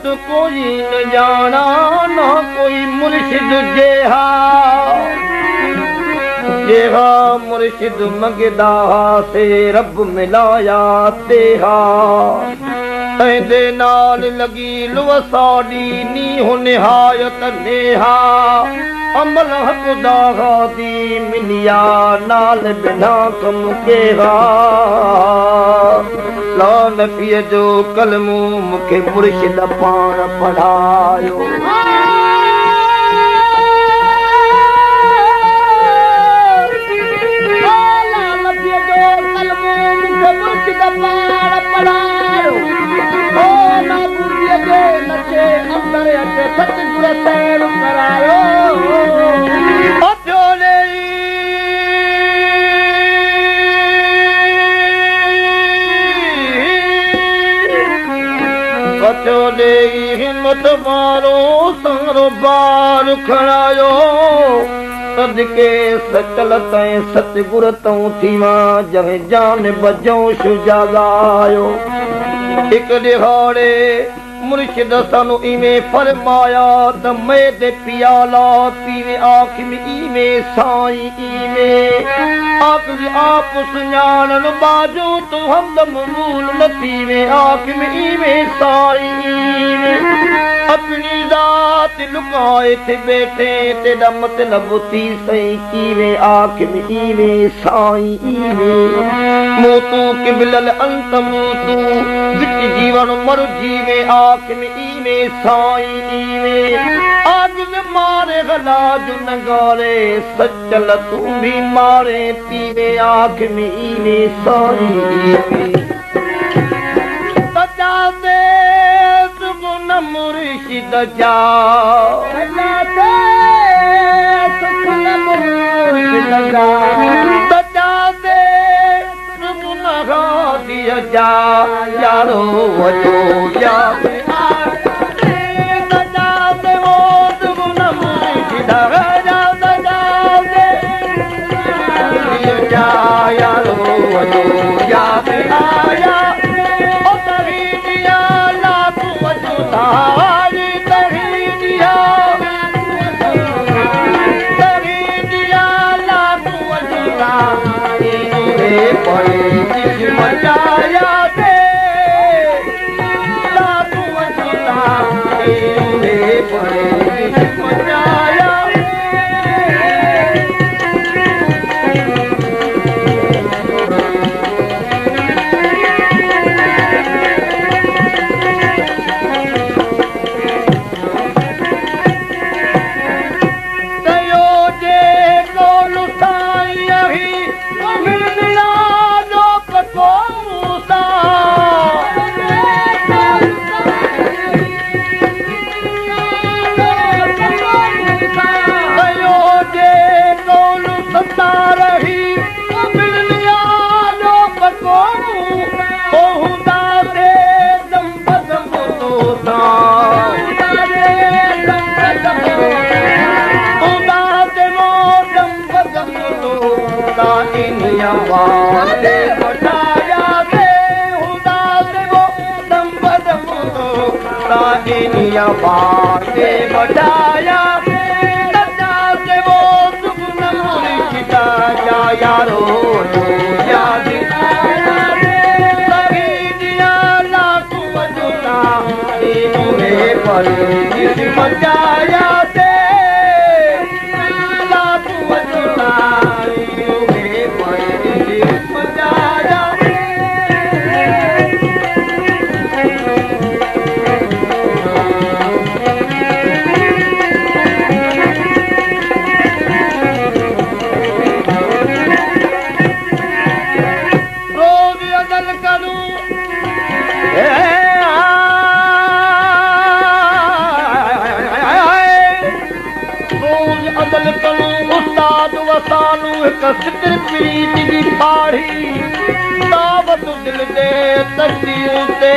तो कोई न जाना ना कोई मुर्शिद जेहा मुर्शिद मंगदा से रब मिलाया तेहा तैंदे नाल लगी लुआ साडी नी हो निहायत नेहा अमल खुदा दी मिलिया नाल बिना कम केहा ला नफिय जो कलमू मुखे मुर्शिद पाण पढ़ायो सतगुर सैर करायो हिम्मत मारो संगरो बार खड़ायो सदके सचल तैं सतगुर तूं थीवा जवे जान बजो शुजागायो एक दिहाड़े मुर्शिद सानू इवें फरमाया त मैं दे पियाला पीवे आँख में इवें साई इवें आप सुञाणन बाजू तो हमदम मूल न पीवे आँख में इवें साई इवें अपनी जात लुकाए थे बैठे तेरा मतलब थी सही कीवे आँख में इवें साई इवें मोतू किबलल अंत मोतू विच जीवन मर जीवे आँख में इवें साई इवें आग में मारे गला जो नगारे सचल तू भी मारे पीवे आँख में इवें साई इवें मुर्शिद जा यारो वजो या बाते बढ़ाया से वो सुगुन मुर्शिदा जा यारो याद लगी दिया लाखों वजुता में पर किस्मत जाया से लाखों वजुता में पर किस्मत जाया सितर प्रीत की पाढ़ी दावत दिल दे तस्वीर ते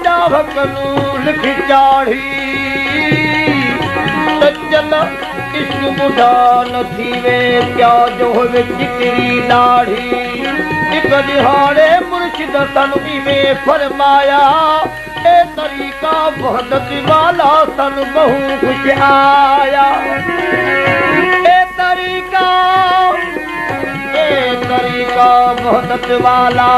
दावकनू लिख चाढ़ी सजन इश्क बुढ़ा न थीवे क्या जो होवे चिकरी दाढ़ी एक दिहाड़े मुर्शिद सानू इवें फरमाया ए तरीका वहदत वाला सन बहु खुश आया वहदत वाला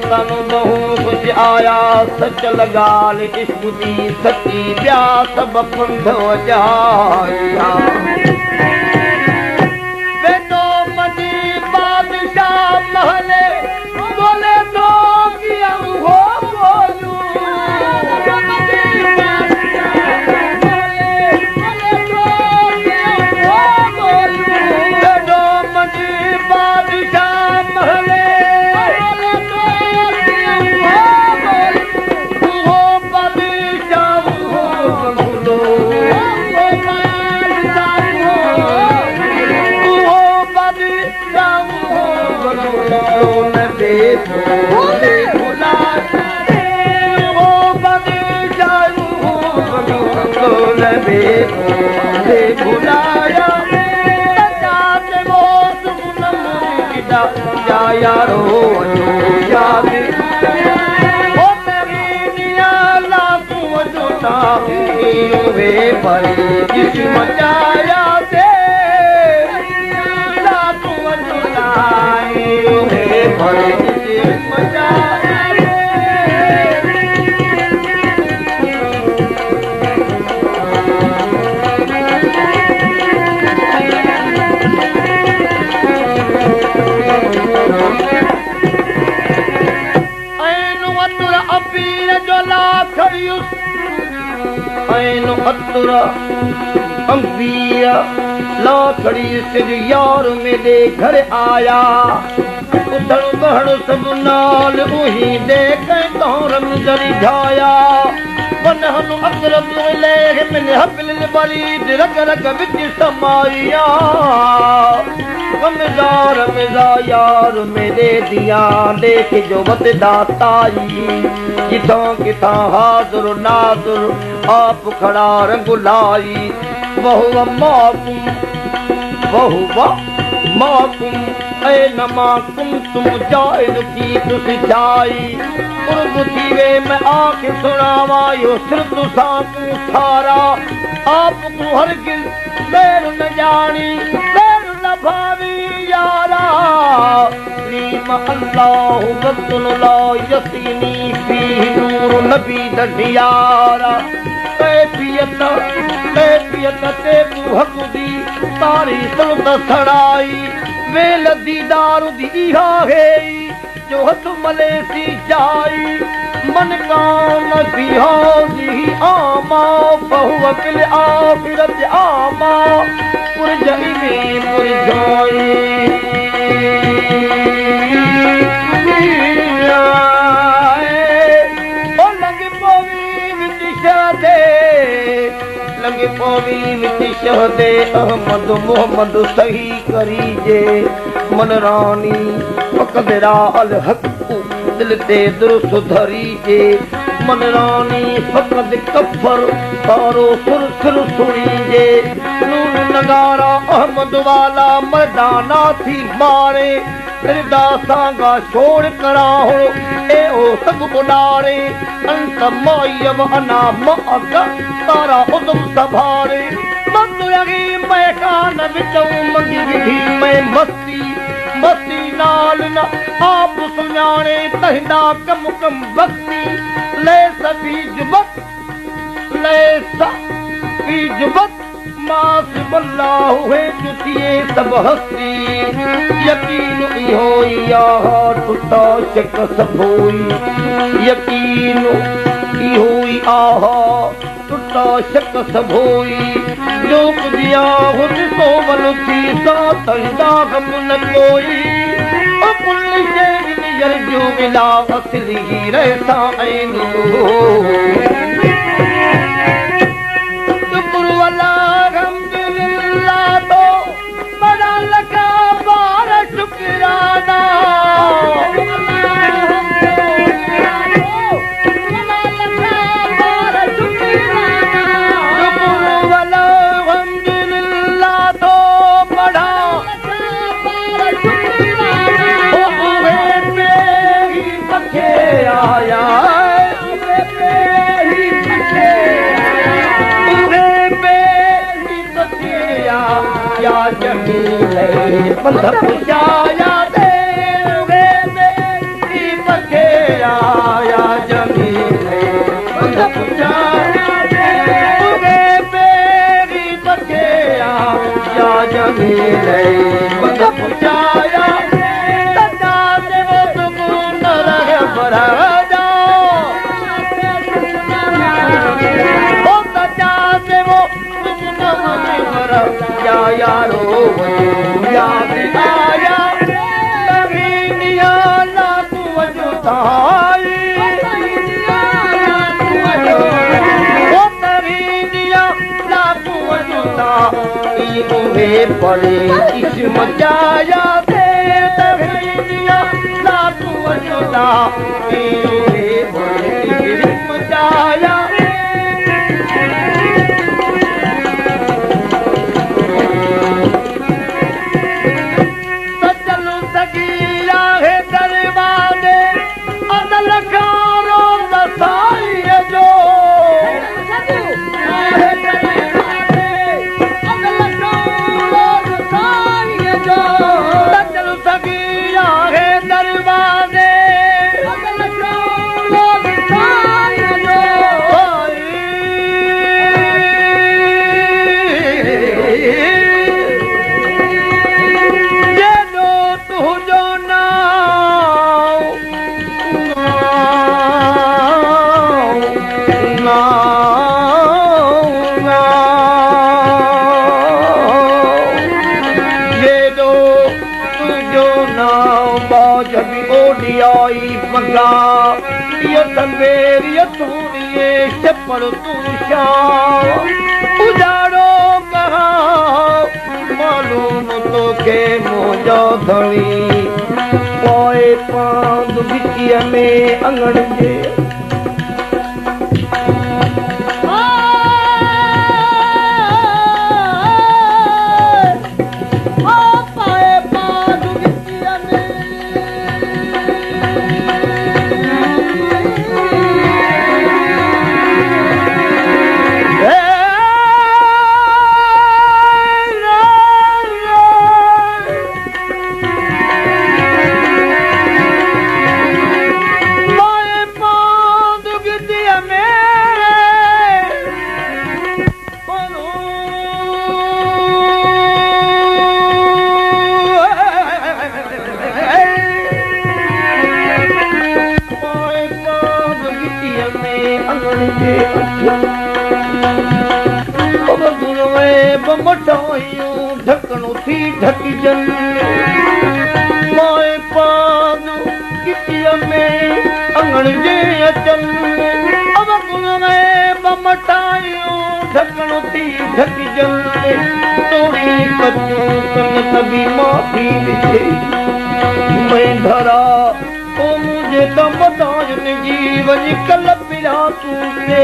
सन बहु खुश आया सच लगाल इश्क दी सच्ची प्यास बपंध वजाया वेनो मदी बादशाह महले बोले तो किया हो बोलू बुलाया यारो याद ओ तेरी लाखों जुटा वे पर किस मचाया से लाखों जुटा वे पर किस मचाया अंबिया ला खड़ी से यार मेरे घर आया उधर बहड़ सब नाल उही देख तोरम जरी जाया वनहन अकरब इलैहि मिन हब्लिल बरीद रग रग विच समाया गमजार मिजा यार मेरे दिया देख जो वत दाताई किथों किथां हाजुर नाजुर आप खड़ा रंगुलाई बहु माकुम ऐ नमा कुम तुम जाइल की तुस जाई उर्ग थीवे मैं आके सुनावा यो सिर्फ साकू सारा आपको हरगिज बैर न जानी बैर न भावी यारा नीम अल्लाह वक्तुन ला यसीनी फी नूर नबी दढ़ियारा कैफियत ते हक दी तारी सुन सड़ाई वेल दीदार दी इहा है जो हथ मले सी जाई मन कान सी हाज़ी आमा बहु फिल आखिरत आमा पुरजई में पुरजाई ओ लंग पोवी विच शहदे लंग पोवी विच शहदे अहमद मोहम्मद सही करीजे मन रानी फकदरा अल हक दिल ते दुरुस्त धरीजे मन रानी फकद कफर तारो सुर सुर सुनीजे नून नगारा अहमद वाला मर्दाना थी मारे रिदा सांगा छोड़ करा हो ए ओ सब उडारे अंत मायब अना मअक तारा उदम सभारे मत लगी मैं कान विचों मंगी विधी मैं मस्ती नाल न आप सुञाणे तहिंदा कम कम बस्ती ले सभी जुबत मास बल्लाहु है जुतिए सब हस्ती यकीन इहो याहा टुटा शक सब होई यकीन इहो आहा टुटा शक सब होई जो कुदिया हो सो वल थी सा तहिंदा गम न कोई ओ कुल शै यरजू मिला असली रहता ऐनो शुक्र वाला अल्हम्दुलिल्लाह तो बड़ा लगा बार शुक्राना आया पंध पुजाया देवे मेरी बखेरा या जमीले पंध पुजाया देवे मेरी बखेरा या जमीले पंध पुजाया तदा देवो तुम नरह भरा यारो याद आया नवीनिया लाकू वजुताई ओ नवीनिया लाकू वजुता इबे पड़े किस्म जाया दे नवीनिया लाकू वजुता इबे पड़े किस्म जाया पर तू उजाड़ो कहा मालूम तो के मुझो धड़ी पोए पांद बिचिया में अंगण जे ढकनो थी ढकी जन मोए पान किटिया में अंगण जे अचन अब गुण में बमटायो ढकनो थी ढकी जन तोड़ी कचू कन सभी माफी दिखे मैं धरा ओ मुझे तो बताजन जीवन कल पिला तू से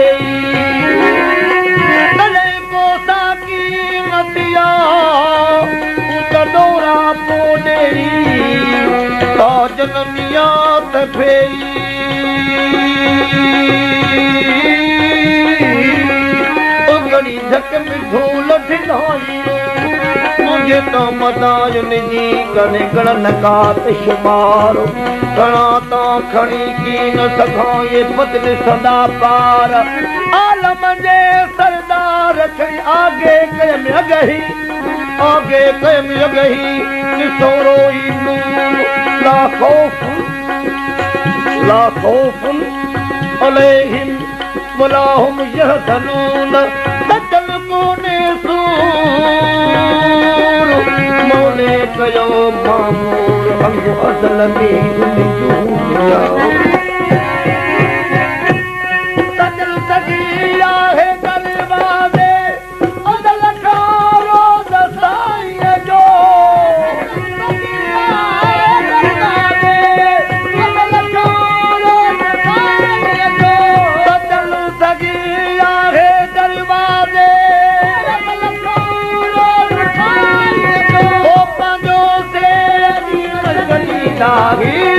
डोरा पोडेरी जनमिया तफेई घड़ी झक में धूल ढिलाई मुझे तो मदाजन जी कने गणन कात शुमार घणा ता खड़ी की न सखा ये बदल सदा पार आलम जे सरदार खड़ी आगे कयम अगही आगे कयम अगही निसोरो ला खौफ अलैहिम वला हुम यहज़नून बदल कोने सूर मौले कयो मामूर हम असल में दुनिया सजल सगिया है दरवाजे अदल कारो दसाई जो Bye.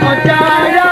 पहुंचाया